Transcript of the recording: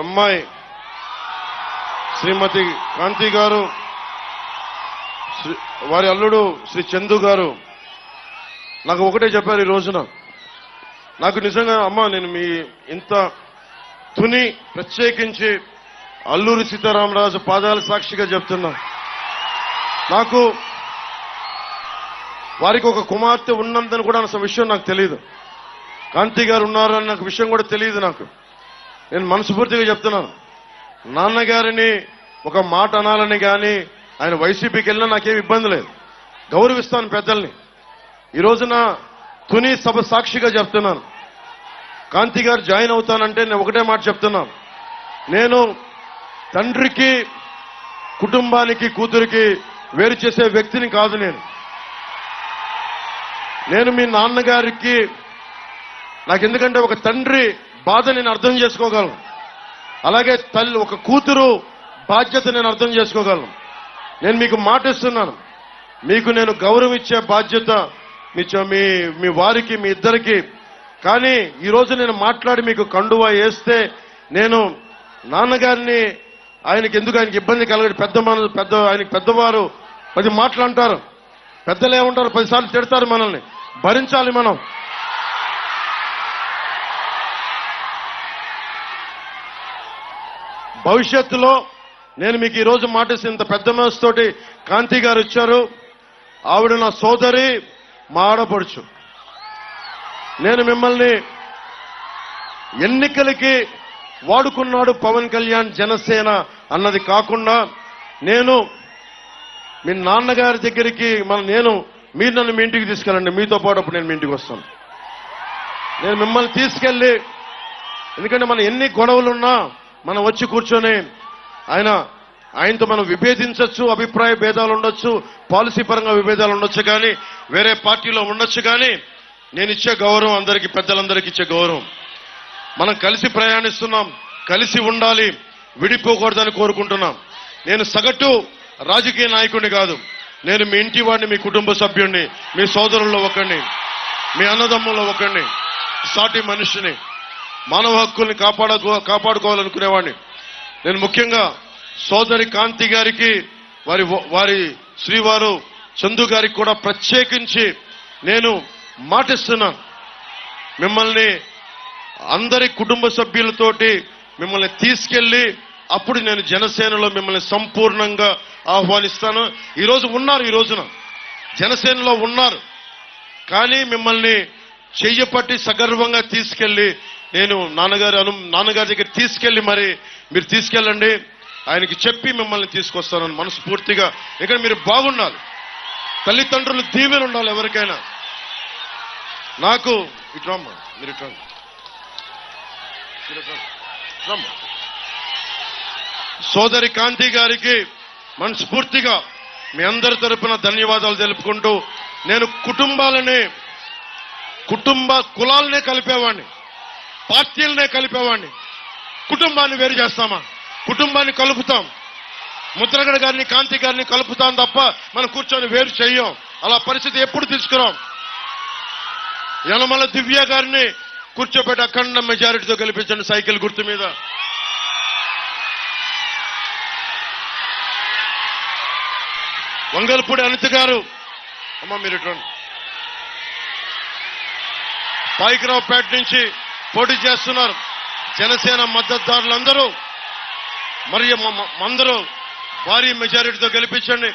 అమ్మాయి శ్రీమతి కాంతి గారు, వారి అల్లుడు శ్రీ చందు గారు నాకు ఒకటే చెప్పారు ఈ రోజున. నాకు నిజంగా అమ్మ, నేను మీ ఇంత తుని ప్రత్యేకించి అల్లూరి సీతారామరాజు పాదాల సాక్షిగా చెప్తున్నా, నాకు వారికి ఒక కుమార్తె ఉన్నందని కూడా అన్న విషయం నాకు తెలియదు. కాంతి గారు ఉన్నారని నాకు విషయం కూడా తెలియదు. నాకు నేను మనస్ఫూర్తిగా చెప్తున్నాను, నాన్నగారిని ఒక మాట అనాలని కానీ ఆయన వైసీపీకి వెళ్ళినా నాకేం ఇబ్బంది లేదు, గౌరవిస్తాను పెద్దల్ని. ఈ రోజున తుని సభ సాక్షిగా చెప్తున్నాను, కాంతి గారు జాయిన్ అవుతానంటే నేను ఒకటే మాట చెప్తున్నాను, నేను తండ్రికి కుటుంబానికి కూతురికి వేరు చేసే వ్యక్తిని కాదు. నేను మీ నాన్నగారికి నాకు ఎందుకంటే ఒక తండ్రి బాధ నేను అర్థం చేసుకోగలను, అలాగే తల్లి ఒక కూతురు బాధ్యత నేను అర్థం చేసుకోగలను. నేను మీకు మాట ఇస్తున్నాను, మీకు నేను గౌరవం ఇచ్చే బాధ్యత మీ వారికి మీ ఇద్దరికి. కానీ ఈరోజు నేను మాట్లాడి మీకు కండువా వేస్తే నేను నాన్నగారిని ఆయనకి ఇబ్బంది కలగదు. ఆయనకి పెద్దవారు 10 మాటలు అంటారు, పెద్దలు ఏమంటారు 10 సార్లు తిడతారు, మనల్ని భరించాలి మనం. భవిష్యత్తులో నేను మీకు ఈరోజు మాటేసి ఇంత పెద్ద మనసుతోటి కాంతి గారు వచ్చారు. ఆవిడ నా సోదరి, మా ఆడపడుచు. నేను మిమ్మల్ని ఎన్నికలకి వాడుకున్నాడు పవన్ కళ్యాణ్ జనసేన అన్నది కాకుండా, నేను మీ నాన్నగారి దగ్గరికి మీరు నన్ను మీ ఇంటికి తీసుకెళ్ళండి, మీతో పాటు అప్పుడు నేను మీ ఇంటికి వస్తాను. నేను మిమ్మల్ని తీసుకెళ్ళి, ఎందుకంటే మన ఎన్ని గొడవలున్నా మనం వచ్చి కూర్చొని ఆయనతో మనం విభేదించవచ్చు, అభిప్రాయ భేదాలు ఉండొచ్చు, పాలసీ పరంగా విభేదాలు ఉండొచ్చు, కానీ వేరే పార్టీలో ఉండొచ్చు. కానీ నేను ఇచ్చే గౌరవం అందరికీ, పెద్దలందరికీ ఇచ్చే గౌరవం. మనం కలిసి ప్రయాణిస్తున్నాం, కలిసి ఉండాలి, విడిపోకూడదని కోరుకుంటున్నాం. నేను సగటు రాజకీయ నాయకుడిని కాదు, నేను మీ ఇంటి వాడిని, మీ కుటుంబ సభ్యుడిని, మీ సోదరుల్లో ఒకరిని, మీ అన్నదమ్ముల్లో ఒకరిని, సాటి మనిషిని, మానవ హక్కుల్ని కాపాడుకోవాలనుకునేవాడిని. నేను ముఖ్యంగా సోదరి కాంతి గారికి, వారి శ్రీవారు చందు గారికి కూడా ప్రత్యేకించి నేను మాటిస్తున్నాను, మిమ్మల్ని అందరి కుటుంబ సభ్యులతోటి మిమ్మల్ని తీసుకెళ్లి అప్పుడు నేను జనసేనలో మిమ్మల్ని సంపూర్ణంగా ఆహ్వానిస్తాను. ఈ రోజున జనసేనలో ఉన్నారు, కానీ మిమ్మల్ని చెయ్యపట్టి సగర్వంగా తీసుకెళ్లి నేను నాన్నగారి దగ్గర తీసుకెళ్లి మరి మీరు తీసుకెళ్ళండి, ఆయనకి చెప్పి మిమ్మల్ని తీసుకొస్తానని మనస్ఫూర్తిగా. ఇక్కడ మీరు బాగుండాలి, తల్లిదండ్రులు దీవెన ఉండాలి ఎవరికైనా. నాకు ఇట్రమ్మా, మీరు ఇట్రమ్మా, సోదరి కాంతి గారికి మనస్ఫూర్తిగా మీ అందరి తరపున ధన్యవాదాలు తెలుపుకుంటూ, నేను కులాలనే కలిపేవాడిని, పార్టీలనే కలిపేవాడిని. కుటుంబాన్ని వేరు చేస్తామా? కుటుంబాన్ని కలుపుతాం. ముద్రగడ గారిని, కాంతి గారిని కలుపుతాం తప్ప మనం కూర్చొని వేరు చెయ్యం. అలా పరిస్థితి ఎప్పుడు తీసుకురాం. యనమల దివ్య గారిని కూర్చోబెట్టి అఖండ మెజారిటీతో గెలిపించండి సైకిల్ గుర్తు మీద. వంగల్పూడి అనిత గారు, అమ్మ మీరు ఇటువంటి పాయికరావుపేట నుంచి పోటీ చేస్తున్నారు. జనసేన మద్దతుదారులందరూ అందరూ భారీ మెజారిటీతో గెలిపించండి.